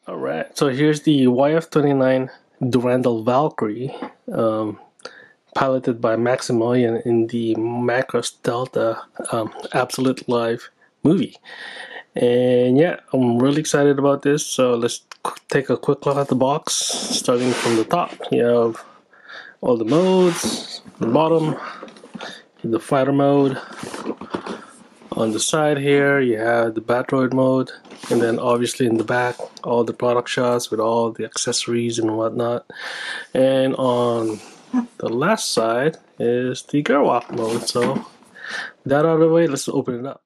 Alright, so here's the YF-29 Durandal Valkyrie, piloted by Maximilian in the Macross Delta Absolute Live movie. And yeah, I'm really excited about this, so let's take a quick look at the box, starting from the top. You have all the modes, the bottom, the fighter mode. On the side here, you have the Batroid mode, and then obviously in the back, all the product shots with all the accessories and whatnot. And on the last side is the Gerwalk mode. So, with that out of the way, let's open it up.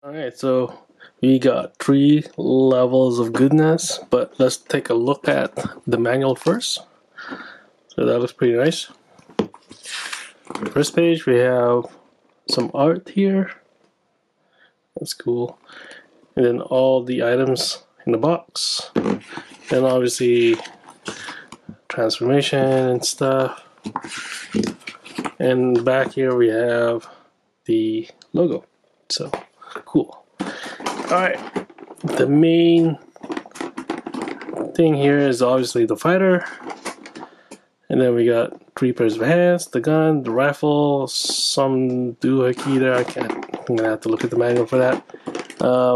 Alright, so we got 3 levels of goodness, but let's take a look at the manual first. So that looks pretty nice. First page, we have some art here. That's cool. And then all the items in the box. Then obviously transformation and stuff. And back here we have the logo. So cool. Alright. The main thing here is obviously the fighter. And then we got 3 pairs of hands, the gun, the rifle, some doohickey there. I'm gonna have to look at the manual for that.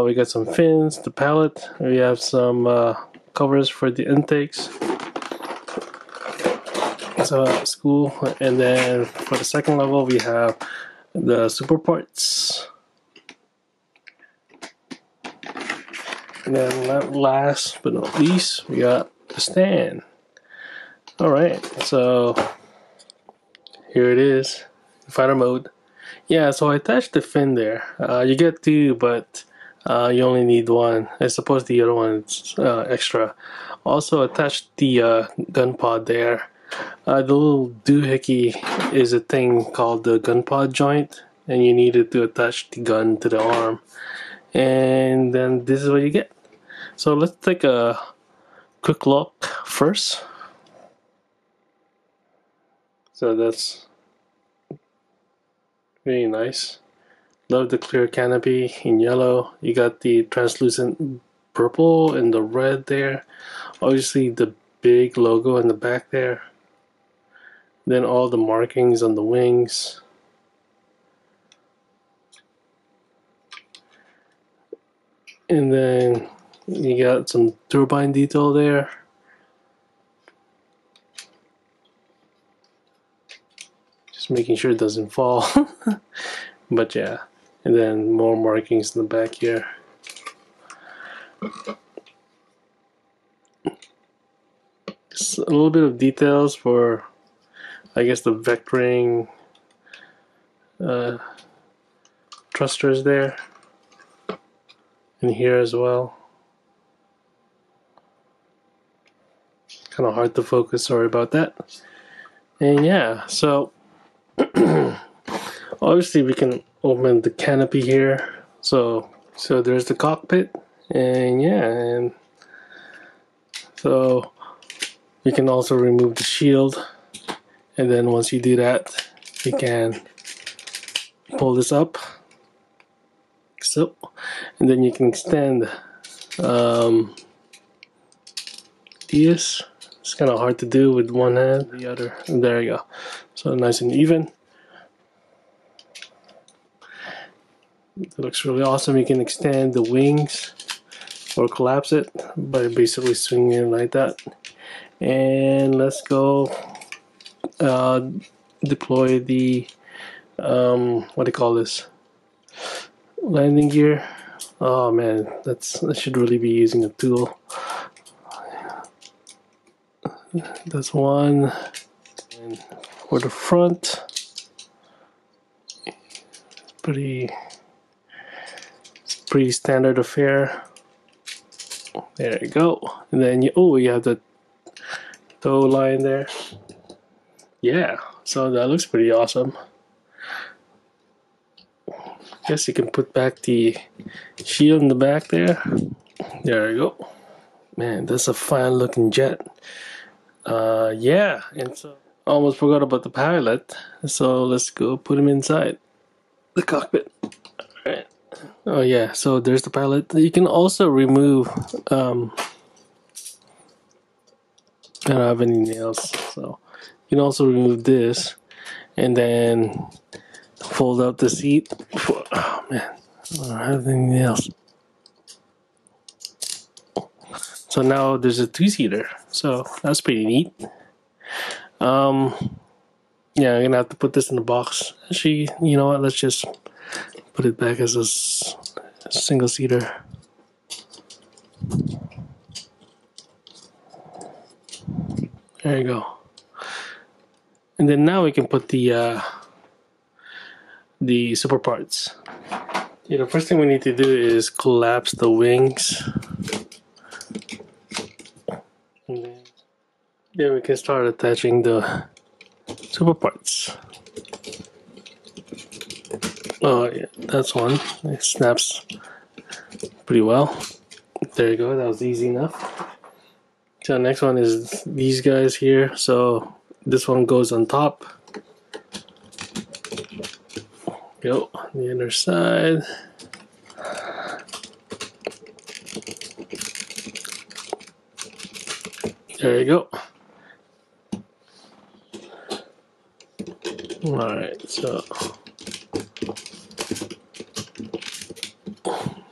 We got some fins, the palette. We have some covers for the intakes. So that's cool. And then for the second level, we have the super parts. And then last but not least, we got the stand. Alright, so here it is, fighter mode. Yeah, so I attached the fin there. You get 2, but you only need 1. I suppose the other one's extra. Also attached the gun pod there. The little doohickey is a thing called the gun pod joint, and you need it to attach the gun to the arm. And then this is what you get. So let's take a quick look first. So that's really nice. Love the clear canopy in yellow. You got the translucent purple and the red there. Obviously the big logo in the back there. Then all the markings on the wings. And then you got some turbine detail there. Just making sure it doesn't fall. But yeah, and then more markings in the back here. Just a little bit of details for, I guess, the vectoring thrusters there, and here as well. Kind of hard to focus, sorry about that. And yeah, so obviously we can open the canopy here. So there's the cockpit, and yeah, and so we can also remove the shield, and then once you do that, you can pull this up, so, and then you can extend these. It's kind of hard to do with one hand, the other, and there you go. So nice and even. It looks really awesome. You can extend the wings or collapse it by basically swinging it like that. And let's go deploy the what do you call this, landing gear. Oh man, I should really be using a tool. That's one. And for the front, pretty standard affair. There you go. And then you have the toe line there. Yeah, so that looks pretty awesome. Guess you can put back the shield in the back there. There you go. Man, that's a fine looking jet. Yeah, and so almost forgot about the pilot. So let's go put him inside the cockpit. Oh yeah, so there's the palette. You can also remove. I don't have any nails, so you can also remove this, and then fold out the seat. Oh man, I don't have any nails. So now there's a two-seater. So that's pretty neat. Yeah, I'm gonna have to put this in the box. Actually, you know what? Let's just put it back as a single seater. There you go. And then now we can put the super parts. Yeah, the first thing we need to do is collapse the wings. And then we can start attaching the super parts. Oh yeah, that's one. It snaps pretty well. There you go, that was easy enough. So the next one is these guys here. So this one goes on top. Go on the other side. There you go. Alright, so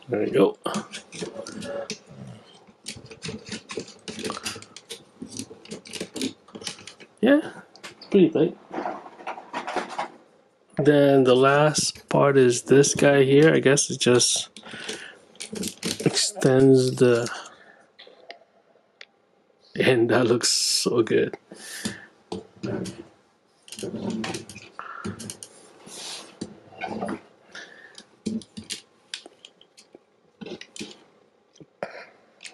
there you go. Yeah, pretty tight. Then the last part is this guy here. I guess it just extends the, and that looks so good.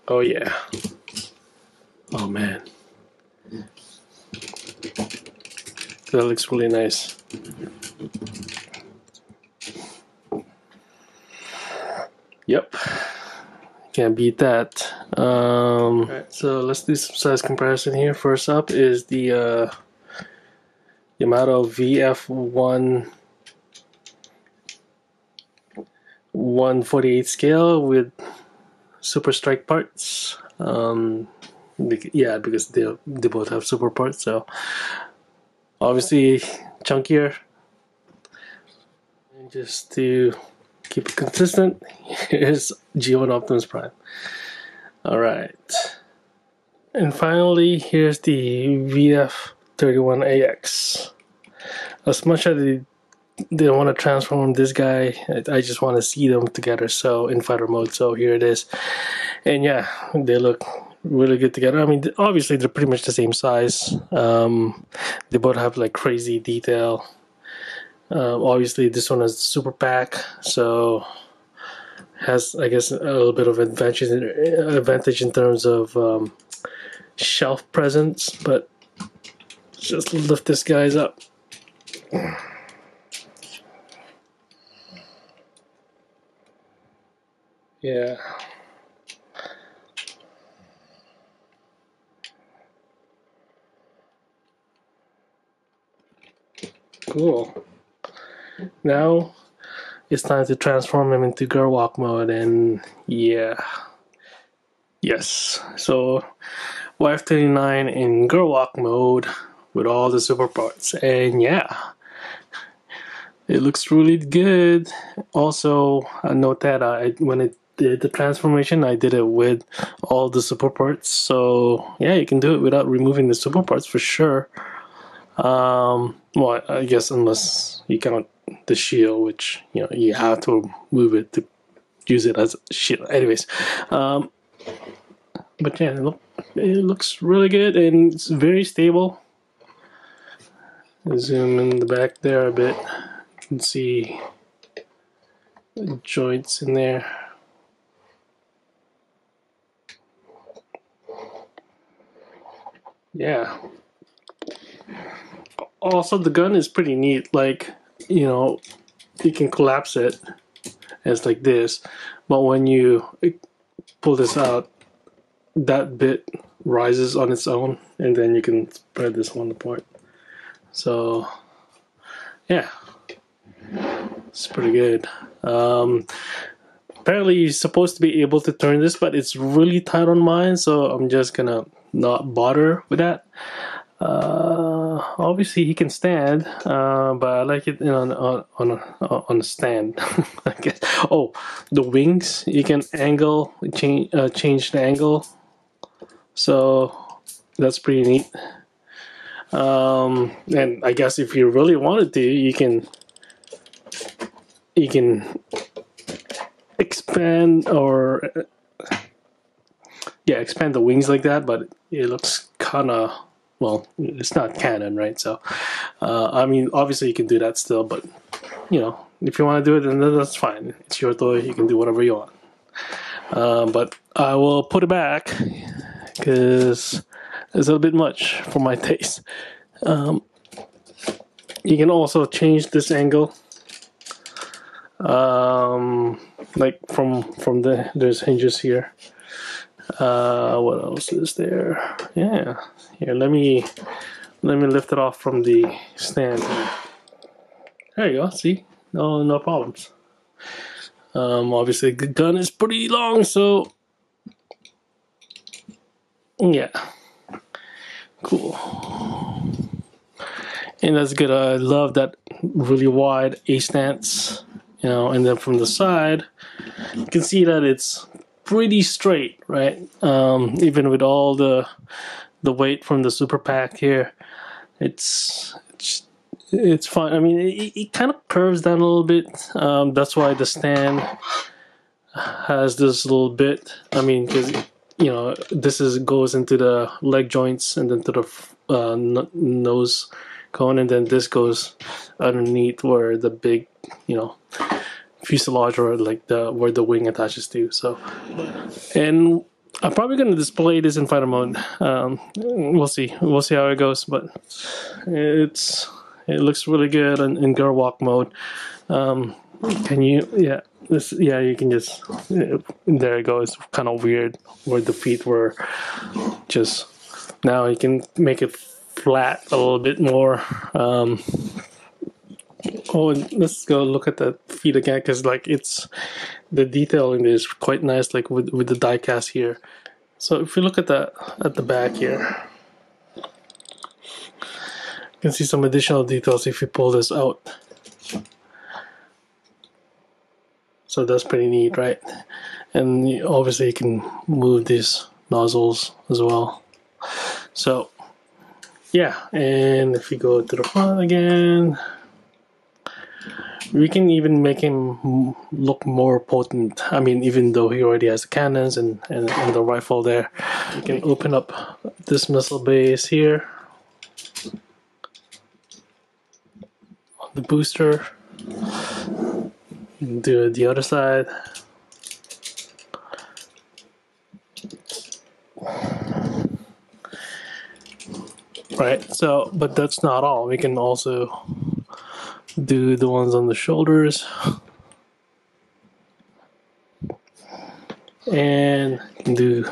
Oh yeah. Oh man. That looks really nice. Yep. Can't beat that. Alright, so let's do some size comparison here. First up is the Yamato VF-1 1/48 scale with super strike parts. Yeah, because they both have super parts, so obviously chunkier. And just to keep it consistent, here's G1 Optimus Prime. Alright. And finally, here's the VF-31AX. As much as they don't want to transform this guy, I just want to see them together, so in fighter mode. So here it is. And yeah, they look really good together. I mean, obviously they're pretty much the same size. They both have like crazy detail. Obviously this one has super pack, so has, I guess, a little bit of advantage in terms of shelf presence. But just lift this guys up. Yeah. Cool. Now it's time to transform him into girl walk mode, and yeah. Yes. So YF-29 in girl walk mode with all the super parts, and yeah, it looks really good. Also, note that when I did the transformation, I did it with all the super parts. So yeah, you can do it without removing the super parts for sure. Well, I guess unless you count the shield, which you have to move it to use it as a shield. Anyways, but yeah, it looks really good and it's very stable. Zoom in the back there a bit. You can see the joints in there. Yeah. Also, the gun is pretty neat. Like, you can collapse it as like this, but when you pull this out, that bit rises on its own, and then you can spread this one apart. So, yeah, it's pretty good. apparently you're supposed to be able to turn this, but it's really tight on mine, so I'm just gonna not bother with that. Obviously he can stand, but I like it on a stand. I guess. Oh, the wings, you can change the angle, so that's pretty neat. And I guess if you really wanted to, you can expand or expand the wings like that, but it looks kind of, well, it's not canon, right? So I mean, obviously you can do that still, but you know, if you want to do it, then that's fine. It's your toy, you can do whatever you want. But I will put it back because it's a little bit much for my taste. You can also change this angle, like from there's hinges here. What else is there? Yeah, here, let me lift it off from the stand. There you go. See, no problems. Obviously the gun is pretty long, so yeah, cool. And that's good. I love that really wide A stance, you know. And then from the side, you can see that it's pretty straight, right? Even with all the weight from the super pack here, it's fine. I mean, it kind of curves down a little bit. That's why the stand has this little bit. I mean, because you know, this goes into the leg joints and then to the nose cone, and then this goes underneath where the big, you know, fuselage, or like where the wing attaches to. So, and I'm probably going to display this in fighter mode. We'll see how it goes, but it looks really good in girl walk mode. Can you? Yeah. You can just, there it goes. It's kind of weird where the feet were just, now you can make it flat a little bit more. Oh, and let's go look at the feet again, because like it's, the detailing is quite nice, like with the die cast here. So if you look at the back here, you can see some additional details if you pull this out. So that's pretty neat, right? And obviously you can move these nozzles as well. So yeah, and if you go to the front again, we can even make him look more potent. I mean, even though he already has the cannons and the rifle there, you can open up this missile base here, the booster, do the other side. Right, so, but that's not all. We can also do the ones on the shoulders, and do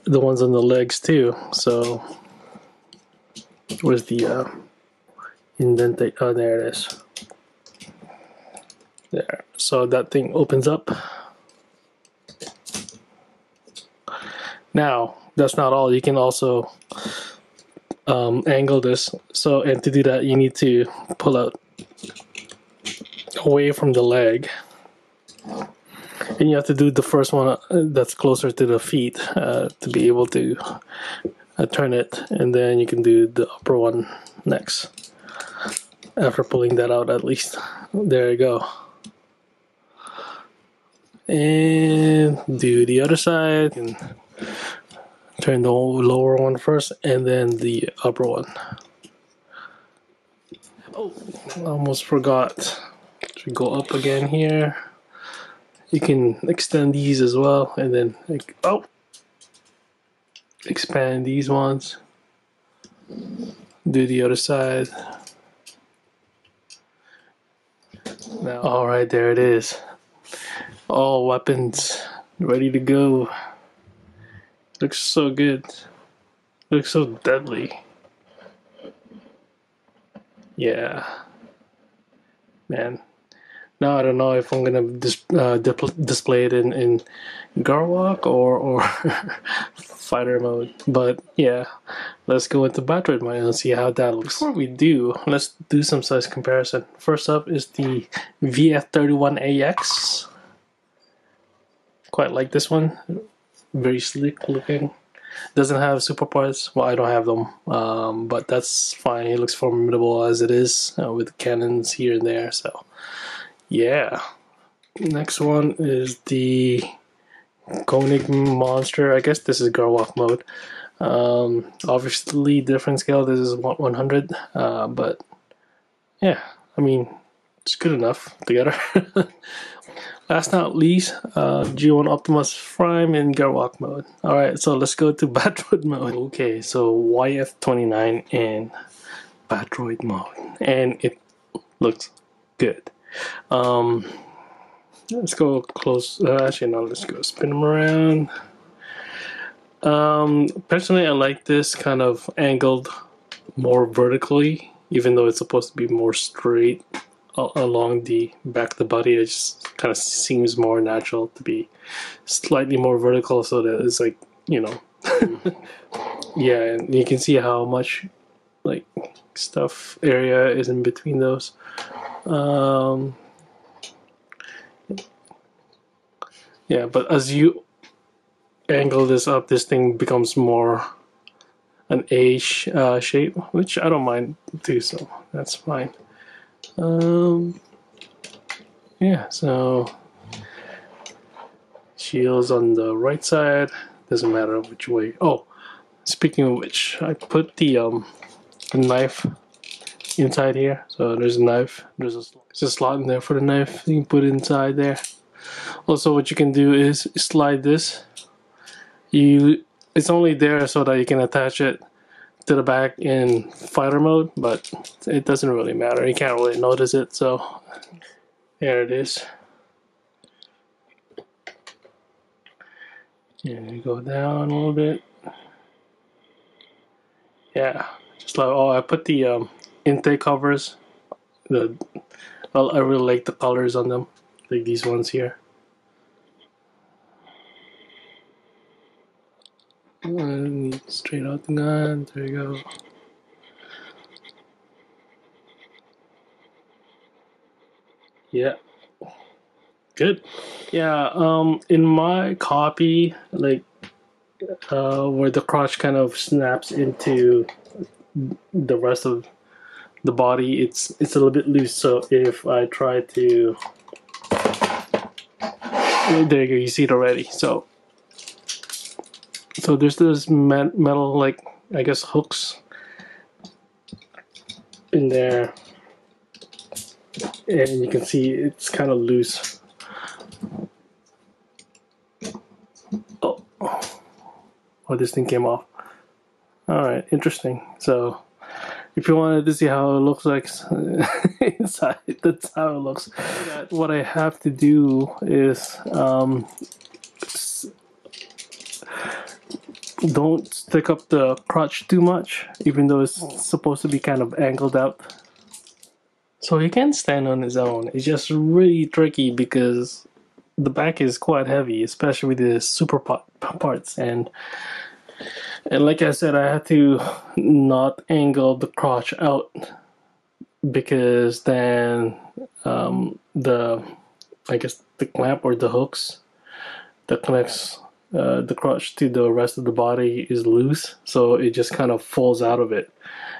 the ones on the legs too. So where's the indentate? Oh, there it is. There. So that thing opens up. Now that's not all. You can also angle this. So, and to do that, you need to pull out away from the leg, and you have to do the first one that's closer to the feet to be able to turn it, and then you can do the upper one next after pulling that out. At least there you go, and do the other side and turn the lower one first and then the upper one. Oh, I almost forgot to go up again here. You can extend these as well, and then expand these ones. Do the other side. Now, all right, there it is. All weapons ready to go. Looks so good. Looks so deadly. Yeah, man, Now I don't know if I'm gonna display it in Garwalk or fighter mode, but yeah, let's go into Batroid mode and see how that looks. Before we do, let's do some size comparison. First up is the YF-31AX. Quite like this one, very sleek looking. Doesn't have super parts. Well, I don't have them, but that's fine. It looks formidable as it is, with cannons here and there. So, yeah. Next one is the Koenig monster. I guess this is Garwalk mode. Obviously, different scale. This is 100, but yeah, I mean, it's good enough together. Last but not least, G1 Optimus Prime in Garwalk mode. Alright, so let's go to Batroid mode. Okay, so YF-29 in Batroid mode. And it looks good. Let's go close. Actually, no, let's go spin them around. Personally, I like this kind of angled more vertically, even though it's supposed to be more straight along the back of the body. It just kind of seems more natural to be slightly more vertical, so that it's like, you know. Yeah, and you can see how much like stuff area is in between those. Yeah, but as you angle this up, this thing becomes more an A shape, which I don't mind too, so that's fine. Yeah, so shields on the right side, doesn't matter which way. Oh, speaking of which, I put the knife inside here. So there's a knife, there's a slot in there for the knife, you can put it inside there. Also, what you can do is slide this. It's only there so that you can attach it to the back in fighter mode, but it doesn't really matter. You can't really notice it, so there it is. And you go down a little bit. Yeah, just like, oh, I put the intake covers. I really like the colors on them, like these ones here. And straight out the gun. There you go. Yeah. Good. Yeah, in my copy, like where the crotch kind of snaps into the rest of the body, it's a little bit loose. So if I try to, there you go, you see it already. So there's this metal, like, I guess, hooks in there, and you can see it's kind of loose. Oh, this thing came off. Alright, interesting. So if you wanted to see how it looks like inside, that's how it looks. What I have to do is don't stick up the crotch too much, even though it's supposed to be kind of angled out. So he can stand on his own. It's just really tricky because the back is quite heavy, especially with the super parts, and like I said, I had to not angle the crotch out, because then I guess the clamp or the hooks that connects the crotch to the rest of the body is loose, so it just kind of falls out of it.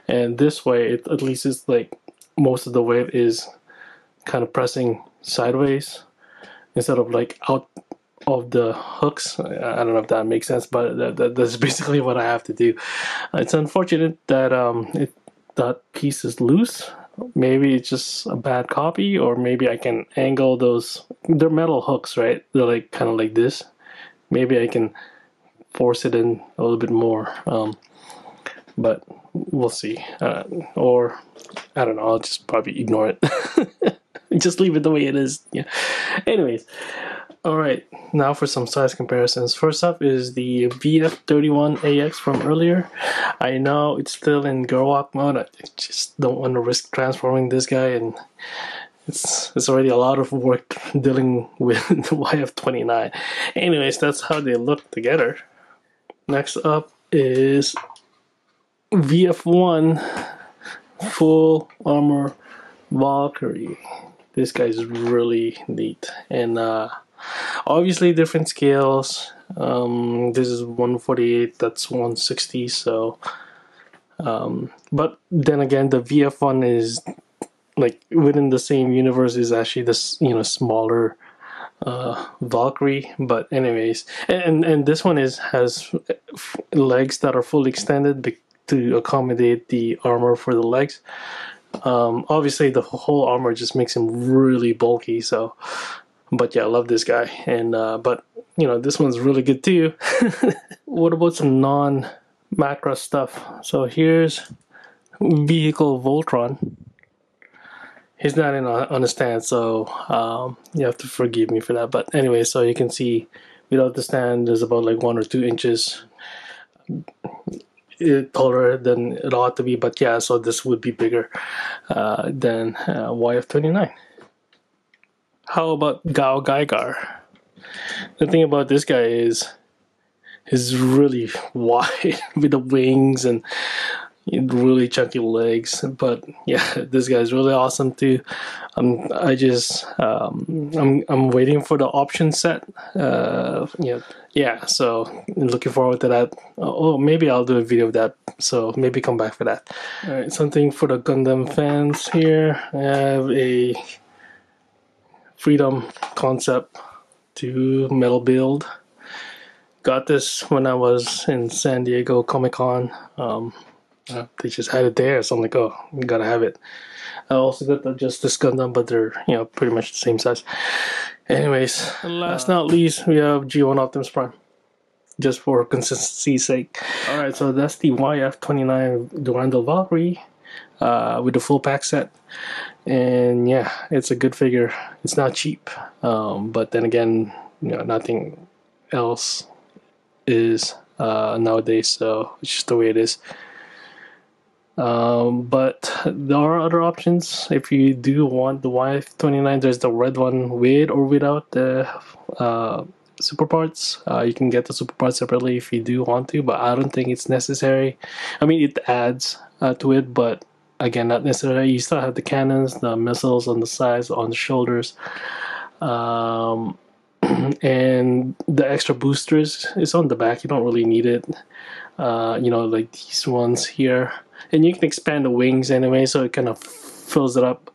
And this way, at least it's like most of the weight is kind of pressing sideways instead of like out of the hooks. I don't know if that makes sense, but that's basically what I have to do. It's unfortunate that that piece is loose. Maybe it's just a bad copy, or maybe I can angle those. They're metal hooks, right? They're like kind of like this. Maybe I can force it in a little bit more, but we'll see. Or I don't know, I'll just probably ignore it. Just leave it the way it is. Yeah. Anyways, alright, now for some size comparisons. First up is the YF-31AX from earlier. I know it's still in Garwalk mode. I just don't want to risk transforming this guy and it's already a lot of work dealing with the YF-29. Anyways, that's how they look together. Next up is VF1 Full Armor Valkyrie. This guy's really neat, and obviously different scales. This is 148, that's 160, so but then again, the VF1 is like within the same universe, is actually this, you know, smaller Valkyrie. But anyways, and this one has legs that are fully extended to accommodate the armor for the legs. Obviously the whole armor just makes him really bulky, so but yeah, I love this guy. And but you know, this one's really good too. What about some non-Macross stuff? So here's Vehicle Voltron. He's not on a stand, so you have to forgive me for that. But anyway, so you can see without the stand, there's about like 1 or 2 inches taller than it ought to be. But yeah, so this would be bigger than YF-29. How about Gao Gaigar? The thing about this guy is he's really wide with the wings and really chunky legs. But yeah, this guy's really awesome too. I'm waiting for the option set. Yeah, so looking forward to that. Oh, maybe I'll do a video of that, so maybe come back for that. All right, something for the Gundam fans here. I have a Freedom Concept 2 metal build. Got this when I was in San Diego Comic-Con. They just had it there, so I'm like, oh, you gotta have it. I also got the Justice Gundam, but they're, you know, pretty much the same size. Anyways, and last not least, we have G1 Optimus Prime, just for consistency's sake. Alright, so that's the YF-29 Durandal Valkyrie with the full pack set. And yeah, it's a good figure. It's not cheap, but then again, you know, nothing else is nowadays, so it's just the way it is. But there are other options. If you do want the YF-29, there's the red one with or without the super parts. You can get the super parts separately if you do want to, but I don't think it's necessary. I mean, it adds to it, but again, not necessary. You still have the cannons, the missiles on the sides, on the shoulders, and the extra boosters is on the back. You don't really need it. You know, like these ones here. And you can expand the wings anyway, so it kind of fills it up.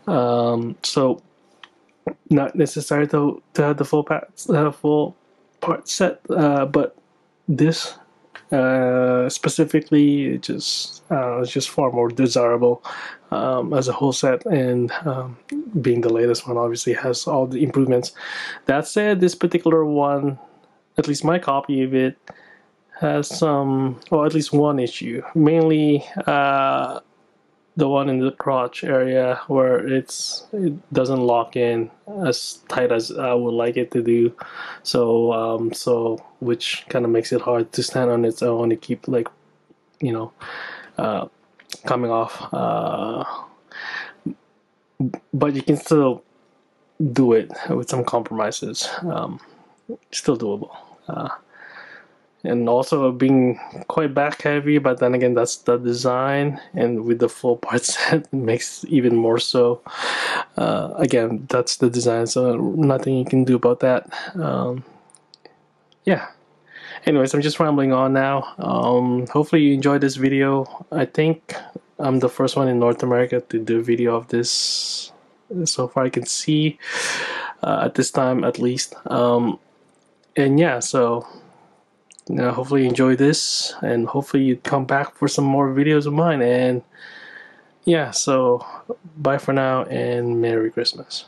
So not necessary to have the full part set, but this specifically, it's just far more desirable as a whole set, and being the latest one, obviously has all the improvements. That said, this particular one, at least my copy of it, has some, or at least one issue, mainly the one in the crotch area where it doesn't lock in as tight as I would like it to do. So so which kind of makes it hard to stand on its own and keep, like, you know, coming off. But you can still do it with some compromises. Still doable. And also being quite back heavy, but then again, that's the design, and with the full part set, it makes even more so. Again, that's the design, so nothing you can do about that. Yeah. Anyways, I'm just rambling on now. Hopefully you enjoyed this video. I think I'm the first one in North America to do a video of this, so far I can see, at this time at least. And yeah, so hopefully you enjoy this, and hopefully you come back for some more videos of mine. And yeah, so bye for now, and Merry Christmas.